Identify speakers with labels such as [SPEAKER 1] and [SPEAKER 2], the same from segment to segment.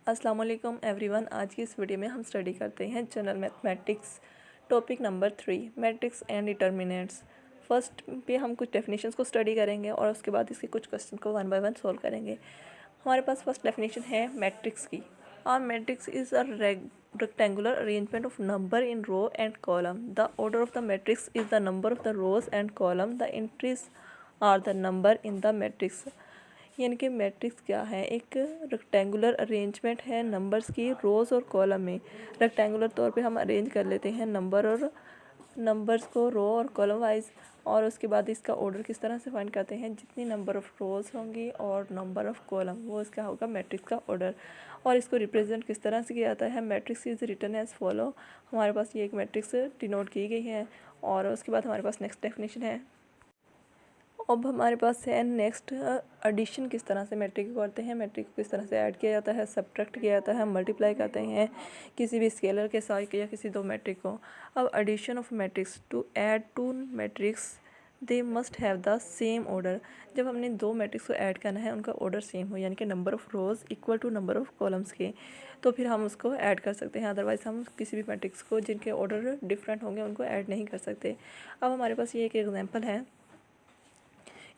[SPEAKER 1] अस्सलाम वालेकुम एवरीवन। आज की इस वीडियो में हम स्टडी करते हैं general mathematics topic number 3 matrix and determinants. First पे हम कुछ डेफिनेशंस को स्टडी करेंगे और उसके बाद इसके कुछ क्वेश्चन को वन बाय वन सॉल्व करेंगे। हमारे पास फर्स्ट डेफिनेशन है मैट्रिक्स की। A matrix is a rectangular arrangement of number in row and column. The order of the matrix is the number of the rows and column. The entries are the number in the matrix. यानी कि matrix क्या है, एक rectangular arrangement है numbers की रोज़ और column में। Rectangular तौर पे हम अरेंज कर लेते हैं नंबर्स को रो और कॉलम वाइज, और उसके बाद इसका ऑर्डर किस तरह से फाइंड करते हैं, जितनी नंबर ऑफ़ रोज़ होंगी और नंबर ऑफ़ कॉलम वो इसका होगा मैट्रिक्स का ऑर्डर। और इसको रिप्रेजेंट किस तरह से किया जाता है, matrix is written as follow. हमारे पास ये एक मैट्रिक्स डिनोट की गई है। और उसके बाद हमारे पास नेक्स्ट डेफिनेशन है। अब हमारे पास है नेक्स्ट एडिशन किस तरह से मैट्रिक को करते हैं, मैट्रिक को किस तरह से ऐड किया जाता है, सब्ट्रैक्ट किया जाता है, मल्टीप्लाई करते हैं किसी भी स्केलर के साथ या किसी दो मैट्रिक को। अब addition of matrix, to add two matrix they must have the same order. जब हमने दो मैट्रिक्स को ऐड करना है उनका ऑर्डर सेम हो, यानी कि number of rows equal to number of columns के, तो फिर हम उसको ऐड कर सकते हैं। अदरवाइज़ हम किसी भी मैट्रिक्स को जिनके ऑर्डर डिफरेंट होंगे उनको ऐड नहीं कर सकते। अब हमारे पास ये एक एग्जांपल है।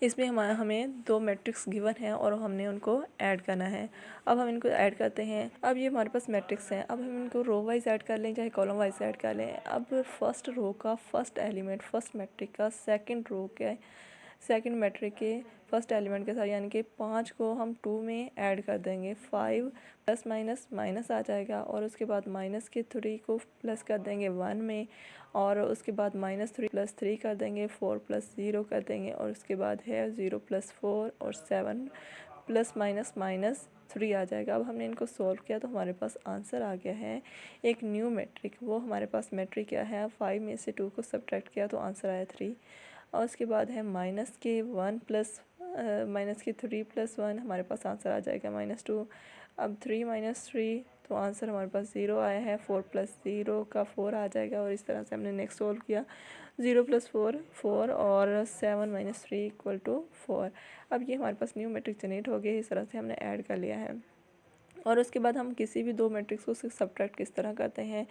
[SPEAKER 1] इसमें हमें दो मैट्रिक्स गिवन है और हमने उनको ऐड करना है। अब हम इनको ऐड करते हैं। अब ये हमारे पास मैट्रिक्स है, अब हम इनको रो वाइज ऐड कर लें चाहे कॉलम वाइज ऐड कर लें। अब फर्स्ट रो का फर्स्ट एलिमेंट फर्स्ट मैट्रिक का सेकंड रो के सेकंड मैट्रिक के फर्स्ट एलिमेंट के साथ, यानी कि 5 को हम 2 में ऐड कर देंगे। 5 प्लस माइनस माइनस आ जाएगा, और उसके बाद माइनस के 3 को प्लस कर देंगे 1 में, और उसके बाद -3 प्लस 3 कर देंगे, 4 प्लस 0 कर देंगे, और उसके बाद है 0 प्लस 4 और 7 प्लस माइनस माइनस 3 आ जाएगा। अब हमने इनको सॉल्व किया तो हमारे पास आंसर आ गया है एक न्यू मैट्रिक। वो हमारे पास मैट्रिक क्या है, 5 में से 2 को सब्ट्रैक्ट किया तो आंसर आया 3। और उसके बाद है माइनस के 3 प्लस 1, हमारे पास आंसर आ जाएगा -2। अब 3 माइनस 3 तो आंसर हमारे पास 0 आया है। 4 प्लस 0 का 4 आ जाएगा, और इस तरह से हमने नेक्स्ट सॉल्व किया। 0 प्लस 4 4 और 7 माइनस 3 इक्वल टू 4। अब ये हमारे पास न्यू मैट्रिक्स जनरेट हो गई। इस तरह से हमने ऐड कर लिया है। और उसके बाद हम किसी भी दो मैट्रिक्स को सब्ट्रैक्ट किस तरह करते हैं,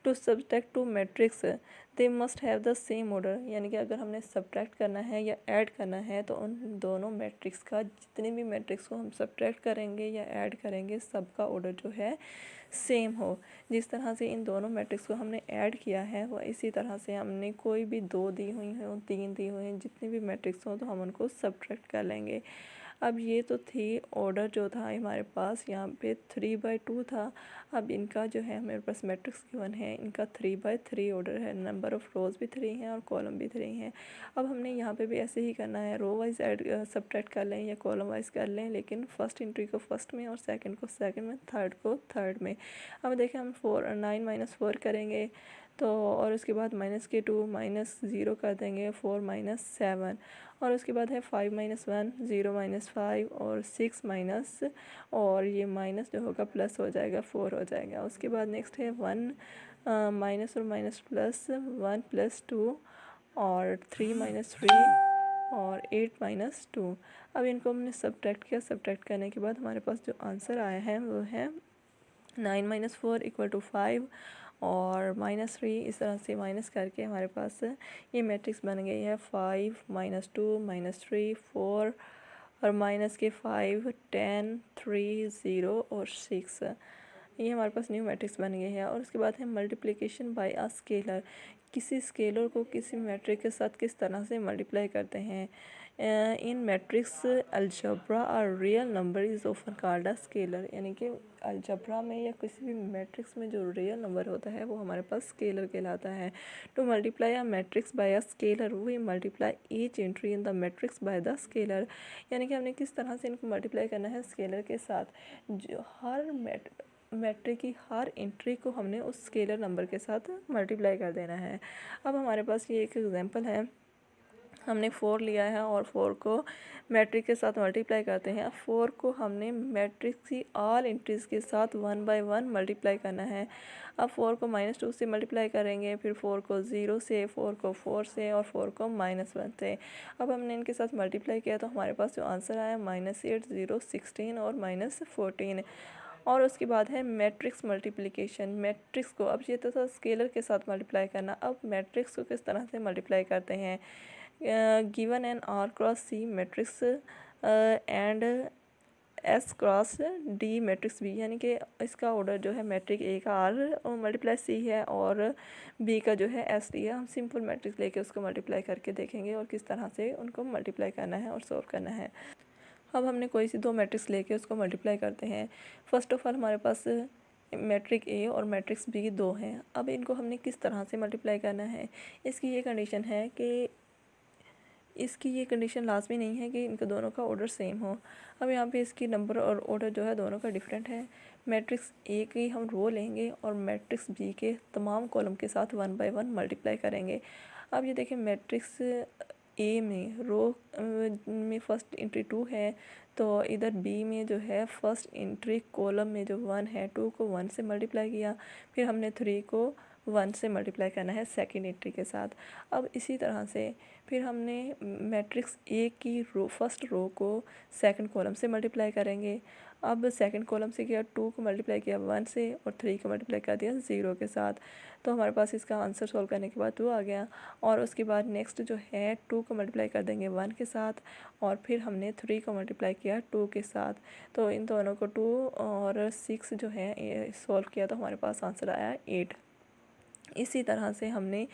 [SPEAKER 1] to subtract two matrix they must have the same order. यानी कि अगर हमने सब्ट्रैक्ट करना है या ऐड करना है तो उन दोनों मैट्रिक्स का, जितने भी मैट्रिक्स को हम सब्ट्रैक्ट करेंगे या ऐड करेंगे, सबका ऑर्डर जो है सेम हो। जिस तरह से इन दोनों मैट्रिक्स को हमने ऐड किया है वह इसी तरह से हमने कोई भी 2 दी हुई हैं 3 दी हुई हैं, जितने भी मैट्रिक्स हों तो हम उनको सब्ट्रैक्ट कर लेंगे। अब ये तो थी ऑर्डर जो था हमारे पास यहाँ पे 3/2 था। अब इनका जो है हमारे पास मैट्रिक्स गिवन है, इनका 3/3 ऑर्डर है। नंबर ऑफ़ रोज़ भी 3 हैं और कॉलम भी 3 हैं। अब हमने यहाँ पे भी ऐसे ही करना है, रो वाइज ऐड सब्ट्रैक्ट कर लें या कॉलम वाइज कर लें, लेकिन फर्स्ट एंट्री को फर्स्ट में और सेकंड को सेकंड में, थर्ड को थर्ड में। अब देखें हम 9 माइनस 4 करेंगे तो, और उसके बाद -2 -0 कर देंगे, 4 -7, और उसके बाद है 5 - 1 0 -5 और 6 माइनस, और ये माइनस जो होगा प्लस हो जाएगा, 4 हो जाएगा। उसके बाद नेक्स्ट है 1 माइनस और माइनस प्लस, 1 + 2 और 3 - 3 और 8 - 2। अब इनको हमने सब्ट्रैक्ट किया। सब्ट्रैक्ट करने के बाद हमारे पास जो आंसर आया है वो है 9 - 4 = 5 और -3। इस तरह से माइनस करके हमारे पास ये मैट्रिक्स बन गई है 5 - 2 -3 4 और माइनस के 5 10 3 0 और 6। ये हमारे पास न्यू मैट्रिक्स बन गई है। और उसके बाद है मल्टीप्लिकेशन बाय अ स्केलर। किसी स्केलर को किसी मैट्रिक के साथ किस तरह से मल्टीप्लाई करते हैं। इन मैट्रिक्स अलजब्रा और real number is often called a scalar. यानी कि अलजब्रा में या किसी भी मैट्रिक्स में जो रियल नंबर होता है वो हमारे पास स्केलर कहलाता है। To multiply a matrix by a scalar we multiply each entry in the matrix by the scalar. यानी कि हमने किस तरह से इनको मल्टीप्लाई करना है स्केलर के साथ, जो हर मैट्रिक की हर एंट्री को हमने उस स्केलर नंबर के साथ मल्टीप्लाई कर देना है। अब हमारे पास ये एक एग्जांपल है। हमने 4 लिया है और 4 को मैट्रिक के साथ मल्टीप्लाई करते हैं। 4 को हमने मैट्रिक्स की ऑल एंट्रीज़ के साथ 1 बाय 1 मल्टीप्लाई करना है। अब 4 को -2 से मल्टीप्लाई करेंगे, फिर 4 को 0 से, 4 को 4 से और 4 को -1 से। अब हमने इनके साथ मल्टीप्लाई किया तो हमारे पास जो आंसर आया -8 0 16 और -14। और उसके बाद है मैट्रिक्स मल्टीप्लिकेशन। मैट्रिक्स को अब ये तो था स्केलर के साथ मल्टीप्लाई करना, अब मैट्रिक्स को किस तरह से मल्टीप्लाई करते हैं। Given an R cross C matrix and S cross D matrix B, यानी कि इसका ऑर्डर जो है मैट्रिक ए का आर मल्टीप्लाई सी है और बी का जो है एस डी है। हम सिंपल मैट्रिक्स लेके उसको मल्टीप्लाई करके देखेंगे और किस तरह से उनको मल्टीप्लाई करना है और सॉल्व करना है। अब हमने कोई सी दो मैट्रिक्स लेके उसको मल्टीप्लाई करते हैं। फर्स्ट ऑफ ऑल हमारे पास मैट्रिक ए और मैट्रिक्स बी दो हैं। अब इनको हमने किस तरह से मल्टीप्लाई करना है, इसकी ये कंडीशन है कि इसकी ये कंडीशन लाजमी नहीं है कि इनके दोनों का ऑर्डर सेम हो। अब यहाँ पे इसकी नंबर और ऑर्डर जो है दोनों का डिफरेंट है। मैट्रिक्स ए की हम रो लेंगे और मैट्रिक्स बी के तमाम कॉलम के साथ 1 बाय 1 मल्टीप्लाई करेंगे। अब ये देखें मैट्रिक्स ए में रो में फर्स्ट एंट्री 2 है, तो इधर बी में जो है फर्स्ट एंट्री कॉलम में जो 1 है 2 को 1 से मल्टीप्लाई किया, फिर हमने 3 को 1 से मल्टीप्लाई करना है सेकेंड एंट्री के साथ। अब इसी तरह से फिर हमने मैट्रिक्स ए की रो फर्स्ट रो को सेकंड कॉलम से मल्टीप्लाई करेंगे। अब सेकंड कॉलम से किया 2 को मल्टीप्लाई किया 1 से और 3 को मल्टीप्लाई कर दिया 0 के साथ, तो हमारे पास इसका आंसर सॉल्व करने के बाद 2 आ गया। और उसके बाद नेक्स्ट जो है 2 को मल्टीप्लाई कर देंगे 1 के साथ और फिर हमने 3 को मल्टीप्लाई किया 2 के साथ, तो इन दोनों को 2 और 6 जो है सॉल्व किया तो हमारे पास आंसर आया 8। इसी तरह से हमने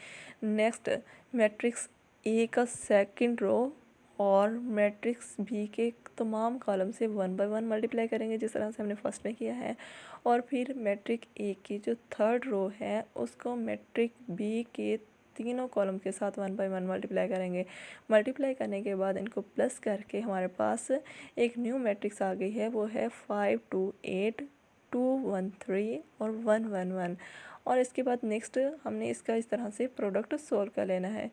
[SPEAKER 1] नेक्स्ट मैट्रिक्स ए का सेकंड रो और मैट्रिक्स बी के तमाम कॉलम से 1 बाय 1 मल्टीप्लाई करेंगे जिस तरह से हमने फर्स्ट में किया है। और फिर मैट्रिक ए की जो थर्ड रो है उसको मैट्रिक बी के तीनों कॉलम के साथ 1 बाय 1 मल्टीप्लाई करेंगे। मल्टीप्लाई करने के बाद इनको प्लस करके हमारे पास एक न्यू मैट्रिक्स आ गई है, वो है 5 2 8 2 1 3 और 1 1 1। और इसके बाद नेक्स्ट हमने इसका इस तरह से प्रोडक्ट सॉल्व कर लेना है।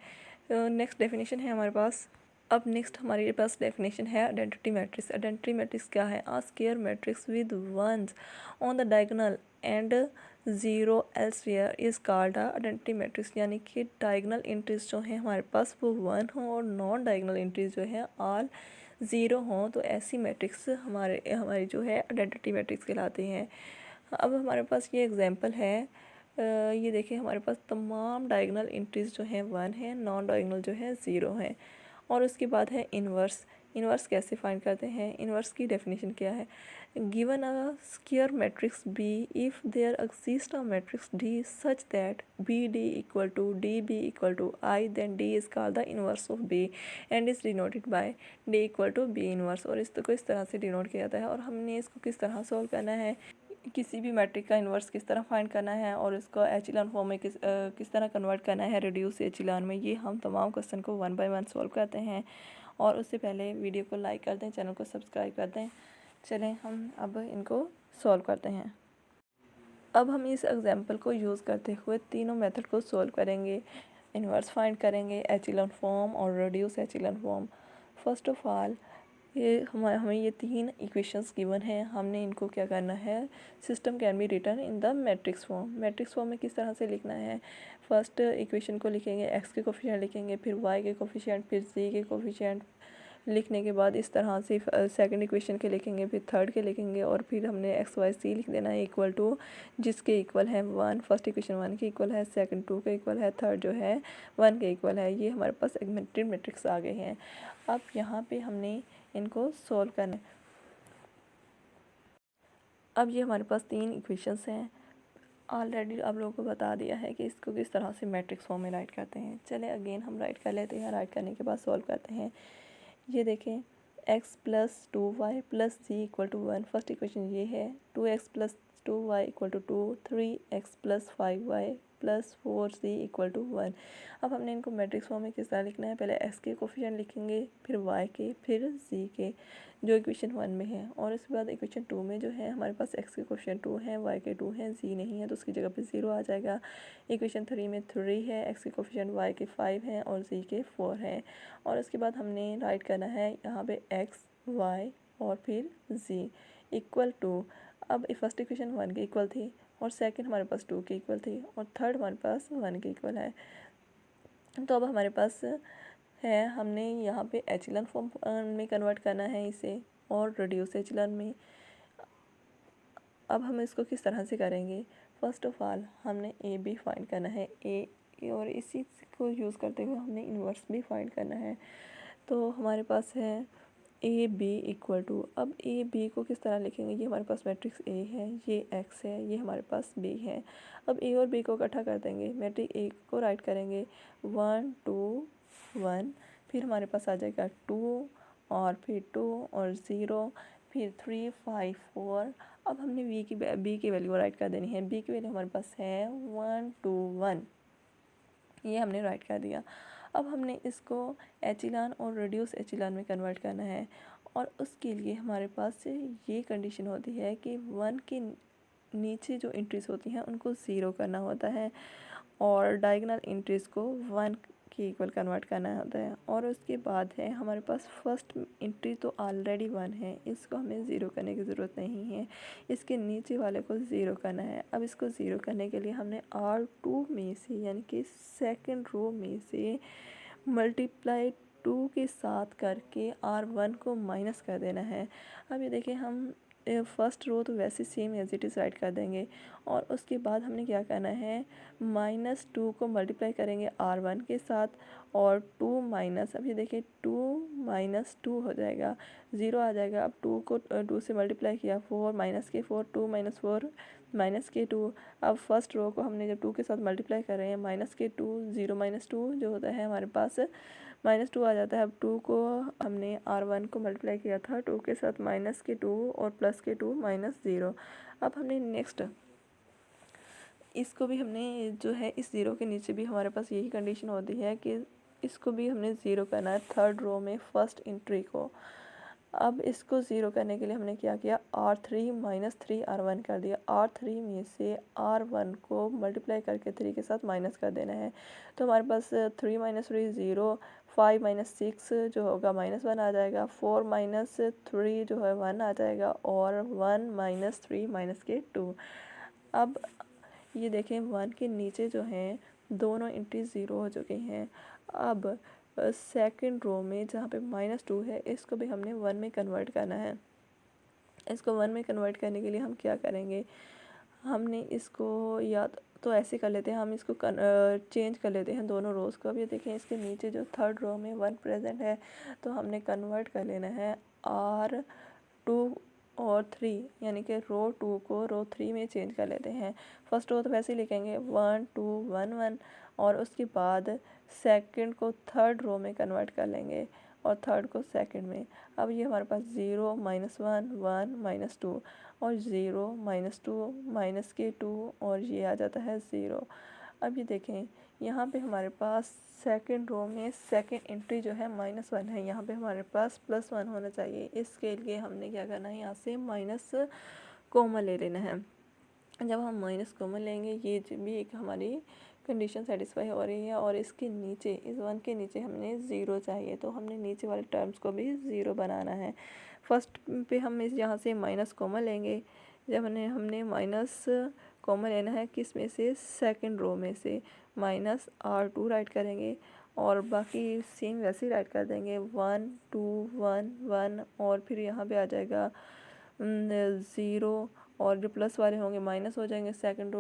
[SPEAKER 1] नेक्स्ट डेफिनेशन है हमारे पास। अब नेक्स्ट हमारे पास डेफिनेशन है आइडेंटिटी मैट्रिक्स। आइडेंटिटी मैट्रिक्स क्या है? A square matrix with ones on the diagonal and 0 elsewhere is called a identity matrix, यानी कि डायगोनल एंट्रीज जो हैं हमारे पास वो 1 हों और नॉन डायगोनल एंट्रीज जो है ऑल 0 हों, तो ऐसी मैट्रिक्स हमारी जो है आइडेंटिटी मैट्रिक्स कहलाती हैं। अब हमारे पास ये एग्जांपल है, ये देखिए हमारे पास तमाम डायगोनल एंट्रीज जो हैं 1 है, नॉन डायगोनल जो है 0 है। और उसके बाद है इन्वर्स। इन्वर्स कैसे फाइंड करते हैं? इन्वर्स की डेफिनेशन क्या है? Given a square matrix B if there exist a matrix D such that B D equal to D B equal to I, then D is called the inverse of B and is denoted by D equal to B inverse. और इसको इस तरह से denote किया जाता है। और हमने इसको किस तरह सॉल्व करना है, किसी भी मैट्रिक का इन्वर्स किस तरह फाइंड करना है और इसको एचिलॉन फॉर्म में किस तरह कन्वर्ट करना है रिड्यूस एचिलॉन में, ये हम तमाम क्वेश्चन को 1 बाय 1 सॉल्व करते हैं। और उससे पहले वीडियो को लाइक कर दें, चैनल को सब्सक्राइब कर दें। चलें हम अब इनको सॉल्व करते हैं। अब हम इस एग्जाम्पल को यूज़ करते हुए तीनों मेथड को सॉल्व करेंगे। इन्वर्स फाइंड करेंगे, एचिलॉन फॉर्म और reduce echelon form. First of all हमें ये 3 इक्वेशंस गिवन हैं, हमने इनको क्या करना है, system can be written in the matrix form. Matrix form में किस तरह से लिखना है? फर्स्ट इक्वेशन को लिखेंगे, एक्स के कोफिशिएंट लिखेंगे, फिर वाई के कोफिशिएंट, फिर जी के कोफिशिएंट लिखने के बाद इस तरह से सेकंड इक्वेशन के लिखेंगे, फिर थर्ड के लिखेंगे और फिर हमने एक्स वाई सी लिख देना है इक्वल टू जिसके इक्वल है 1। फर्स्ट इक्वेशन 1 के इक्वल है, सेकंड 2 के इक्वल है, थर्ड जो है 1 के इक्वल है। ये हमारे पास एगमेंटेड मैट्रिक्स आ गए हैं। अब यहाँ पे हमने इनको सॉल्व करना है। अब ये हमारे पास 3 इक्वेशंस हैं। ऑलरेडी आप लोगों को बता दिया है कि इसको किस तरह से मैट्रिक्स फॉर्म में राइट करते हैं। चले अगेन हम राइट कर लेते हैं। राइट करने के बाद सॉल्व करते हैं। ये देखें, x plus 2y plus z equal to 1, first equation ये है। 2x plus 2y equal to 2, 3x plus 5y plus 4c equal to 1। अब हमने इनको मैट्रिक्स फॉर्म में किस तरह लिखना है? पहले x के कोफिशिएंट लिखेंगे, फिर y के, फिर c के, जो इक्वेशन 1 में है। और उसके बाद इक्वेशन 2 में जो है हमारे पास x के कोफिशिएंट 2 है, y के 2 हैं, c नहीं है तो उसकी जगह पे 0 आ जाएगा। इक्वेशन 3 में 3 है, x के कोफिशिएंट y के 5 हैं और c के 4 हैं। और उसके बाद हमने राइट करना है यहाँ पे x y और फिर z इक्वल टू, अब फर्स्ट इक्वेशन 1 के इक्वल थी और सेकंड हमारे पास 2 के इक्वल थी और थर्ड हमारे पास 1 के इक्वल है। तो अब हमारे पास है, हमने यहाँ पे एचिलॉन फॉर्म में कन्वर्ट करना है इसे और रिड्यूस एचिलॉन में। अब हम इसको किस तरह से करेंगे? फर्स्ट ऑफ ऑल हमने ए बी फाइंड करना है, ए और इसी को यूज़ करते हुए हमने इन्वर्स भी फाइंड करना है। तो हमारे पास है ए बी इक्वल टू, अब ए बी को किस तरह लिखेंगे? ये हमारे पास मैट्रिक्स ए है, ये एक्स है, ये हमारे पास बी है। अब ए और बी को इकट्ठा कर देंगे, मैट्रिक्स ए को राइट करेंगे 1 2 1, फिर हमारे पास आ जाएगा 2 और फिर 2 और 0, फिर 3 5 4। अब हमने बी की वैल्यू राइट कर देनी है। बी की वैल्यू हमारे पास है 1 2 1, ये हमने राइट कर दिया। अब हमने इसको एचिलान और रिड्यूस एचिलान में कन्वर्ट करना है, और उसके लिए हमारे पास ये कंडीशन होती है कि 1 के नीचे जो एंट्रीज होती हैं उनको 0 करना होता है, और डायगोनल एंट्रीज को 1 के इक्वल कन्वर्ट करना होता है। और उसके बाद है हमारे पास फर्स्ट एंट्री तो ऑलरेडी 1 है, इसको हमें 0 करने की ज़रूरत नहीं है, इसके नीचे वाले को 0 करना है। अब इसको 0 करने के लिए हमने R2 में से, यानी कि सेकंड रो में से मल्टीप्लाई 2 के साथ करके R1 को माइनस कर देना है। अब ये देखिए, हम फर्स्ट रो तो वैसे same as it is write कर देंगे, और उसके बाद हमने क्या करना है, -2 को मल्टीप्लाई करेंगे R1 के साथ, और 2 माइनस, अब ये देखिए 2 माइनस 2 हो जाएगा, 0 आ जाएगा। अब 2 को 2 से मल्टीप्लाई किया, 4 माइनस के 4, 2 माइनस 4 माइनस के 2। अब फर्स्ट रो को हमने जब 2 के साथ मल्टीप्लाई कर रहे हैं, -2 0 -2 जो होता है हमारे पास -2 आ जाता है। अब 2 को हमने R1 को मल्टीप्लाई किया था 2 के साथ, -2 और +2 -0। अब हमने नेक्स्ट इसको भी हमने जो है इस 0 के नीचे भी हमारे पास यही कंडीशन होती है कि इसको भी हमने 0 करना है, थर्ड रो में फर्स्ट एंट्री को। अब इसको 0 करने के लिए हमने क्या किया, R3 -3 R1 कर दिया। R3 में से R1 को मल्टीप्लाई करके 3 के साथ माइनस कर देना है, तो हमारे पास 3 -3 0, 5 6 जो होगा -1 आ जाएगा, 4 -3 जो है 1 आ जाएगा, और 1 -3 -2। अब ये देखें 1 के नीचे जो हैं दोनों एंट्री 0 हो चुके हैं। अब सेकंड रो में जहाँ पे -2 है, इसको भी हमने 1 में कन्वर्ट करना है। इसको 1 में कन्वर्ट करने के लिए हम क्या करेंगे, हमने इसको या तो ऐसे कर लेते हैं, हम इसको चेंज कर लेते हैं दोनों रोज़ को। अब ये देखें, इसके नीचे जो थर्ड रो में 1 प्रेजेंट है, तो हमने कन्वर्ट कर लेना है R2 और 3, यानी कि रो 2 को रो 3 में चेंज कर लेते हैं। फर्स्ट रो तो वैसे ही लिखेंगे 1 2 1 1, और उसके बाद सेकंड को थर्ड रो में कन्वर्ट कर लेंगे, और थर्ड को सेकंड में। अब ये हमारे पास 0 -1 1 -2, और 0 -2 -2, और ये आ जाता है 0। अब ये देखें, यहाँ पे हमारे पास सेकंड रो में सेकंड एंट्री जो है -1 है, यहाँ पे हमारे पास +1 होना चाहिए। इसके लिए हमने क्या करना है, यहाँ से माइनस कॉमन ले लेना है। जब हम माइनस कॉमन लेंगे, ये भी एक हमारी कंडीशन सेटिस्फाई हो रही है, और इसके नीचे, इस 1 के नीचे हमने 0 चाहिए, तो हमने नीचे वाले टर्म्स को भी 0 बनाना है। फर्स्ट पे हम इस यहाँ से माइनस कॉमन लेंगे। जब हमने माइनस कॉमन लेना है किस में से, सेकंड रो में से, -R2 राइट करेंगे, और बाकी सेम वैसे ही राइट कर देंगे 1 2 1 1, और फिर यहाँ पे आ जाएगा 0, और जो प्लस वाले होंगे माइनस हो जाएंगे सेकंड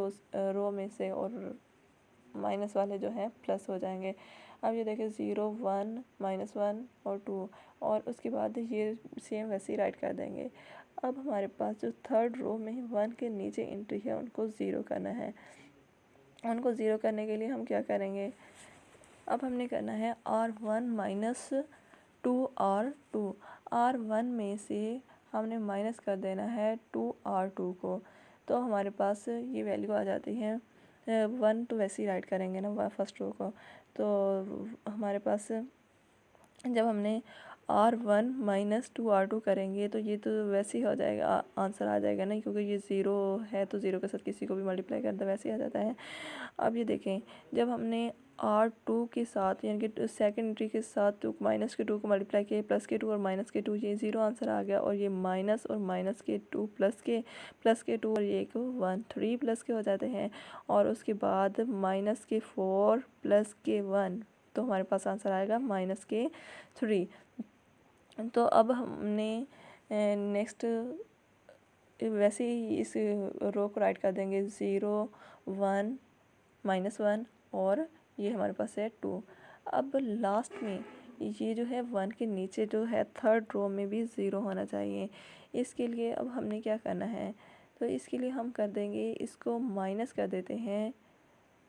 [SPEAKER 1] रो में से, और माइनस वाले जो हैं प्लस हो जाएंगे। अब ये देखिए 0 1 -1 और 2, और उसके बाद ये सेम वैसे ही राइट कर देंगे। अब हमारे पास जो थर्ड रो में 1 के नीचे एंट्री है उनको 0 करना है। उनको 0 करने के लिए हम क्या करेंगे, अब हमने करना है R1 -2 R2। R1 में से हमने माइनस कर देना है 2 R2 को, तो हमारे पास ये वैल्यू आ जाती है 1, तो वैसे ही राइट करेंगे ना फर्स्ट रो को। तो हमारे पास जब हमने R1 -2 R2 करेंगे, तो ये तो वैसे ही हो जाएगा, आंसर आ जाएगा ना, क्योंकि ये 0 है, तो 0 के साथ किसी को भी मल्टीप्लाई करता वैसे ही आ जाता है। अब ये देखें, जब हमने R2 के साथ, यानी कि सेकंड एंट्री के साथ -2 को मल्टीप्लाई किया, +2 और -2, ये 0 आंसर आ गया, और ये माइनस और -2 +2 और ये 1 3 प्लस के हो जाते हैं, और उसके बाद -4 +1, तो हमारे पास आंसर आएगा -3। तो अब हमने नेक्स्ट वैसे ही इस रो को राइट कर देंगे 0 1 -1 और ये हमारे पास है 2। अब लास्ट में ये जो है 1 के नीचे जो है थर्ड रो में भी 0 होना चाहिए। इसके लिए अब हमने क्या करना है, तो इसके लिए हम कर देंगे, इसको माइनस कर देते हैं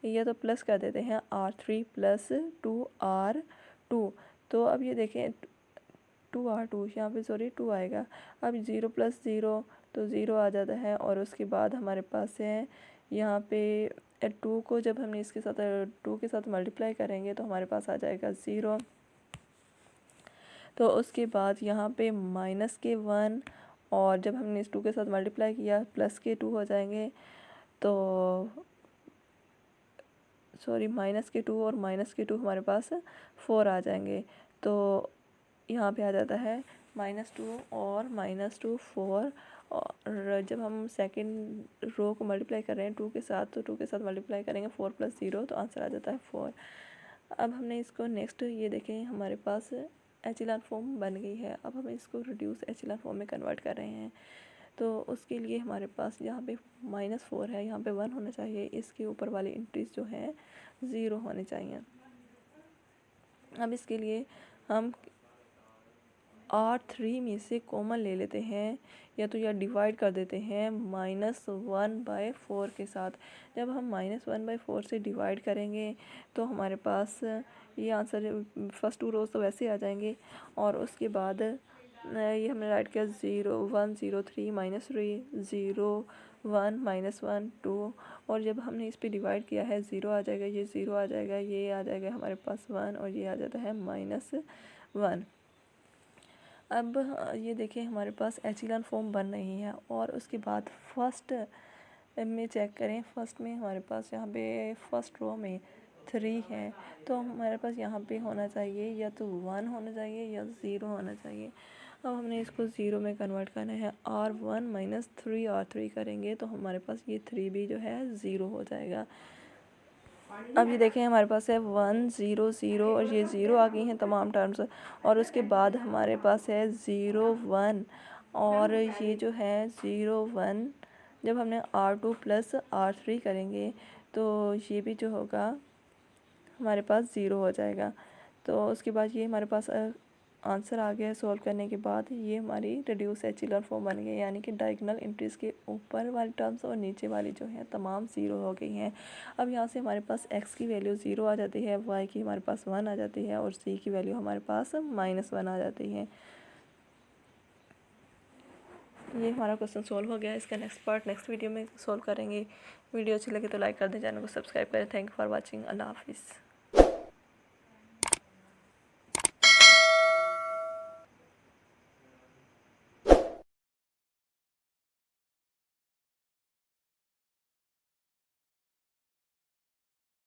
[SPEAKER 1] या तो प्लस कर देते हैं R3 + 2R2। तो अब ये देखें 2R2 यहाँ पे सॉरी 2 आएगा। अब 0 + 0 तो 0 आ जाता है और उसके बाद हमारे पास है यहाँ पे 2 को जब हमने इसके साथ 2 के साथ मल्टीप्लाई करेंगे तो हमारे पास आ जाएगा 0। तो उसके बाद यहाँ पे -1 और जब हमने इस 2 के साथ मल्टीप्लाई किया +2 हो जाएंगे। तो सॉरी -2 और -2 हमारे पास 4 आ जाएंगे। तो यहाँ पे आ जाता है -2 और -2 4। और जब हम सेकंड रो को मल्टीप्लाई कर रहे हैं 2 के साथ, तो 2 के साथ मल्टीप्लाई करेंगे 4 + 0 तो आंसर आ जाता है 4। अब हमने इसको नेक्स्ट ये देखें हमारे पास एचिलन फॉर्म बन गई है। अब हम इसको रिड्यूस एचिलन फॉर्म में कन्वर्ट कर रहे हैं। तो उसके लिए हमारे पास यहाँ पे -4 है, यहाँ पे 1 होना चाहिए, इसके ऊपर वाली एंट्रीज जो है 0 होने चाहिए। अब इसके लिए हम R3 में से कॉमन ले लेते हैं या तो या डिवाइड कर देते हैं -1/4 के साथ। जब हम -1/4 से डिवाइड करेंगे तो हमारे पास ये आंसर फर्स्ट 2 रोज तो वैसे आ जाएंगे और उसके बाद ये हमने राइट किया 0 1 0 3 -3 0 1 -1 2 और जब हमने इस पे डिवाइड किया है 0 आ जाएगा, ये 0 आ जाएगा, ये आ जाएगा हमारे पास 1 और ये आ जाता है -1। अब ये देखिए हमारे पास एचिलन फॉर्म बन रही है और उसके बाद फर्स्ट में चेक करें। फर्स्ट में हमारे पास यहाँ पे फर्स्ट रो में 3 है, तो हमारे पास यहाँ पे होना चाहिए या तो 1 होना चाहिए या 0 होना चाहिए। अब हमने इसको 0 में कन्वर्ट करना है। R1 - 3 R3 करेंगे तो हमारे पास ये 3 भी जो है 0 हो जाएगा। अब ये देखें हमारे पास है 1 0 0 और ये 0 आ गई हैं तमाम टर्म्स। और उसके बाद हमारे पास है 0 1 और ये जो है 0 1 जब हमने R2 + R3 करेंगे तो ये भी जो होगा हमारे पास 0 हो जाएगा। तो उसके बाद ये हमारे पास आंसर आ गया। सॉल्व करने के बाद ये हमारी रिड्यूस एचिलर फॉर्म बन गई, यानी कि डायगोनल एंट्रीज के ऊपर वाली टर्म्स और नीचे वाली जो है तमाम 0 हो गई हैं। अब यहाँ से हमारे पास x की वैल्यू 0 आ जाती है, y की हमारे पास 1 आ जाती है और c की वैल्यू हमारे पास -1 आ जाती है। ये हमारा क्वेश्चन सॉल्व हो गया। इसका नेक्स्ट पार्ट नेक्स्ट वीडियो में सॉल्व करेंगे। वीडियो अच्छी लगे तो लाइक कर दें, चैनल को सब्सक्राइब करें। Thank you for watching. अल्लाह हाफिज़।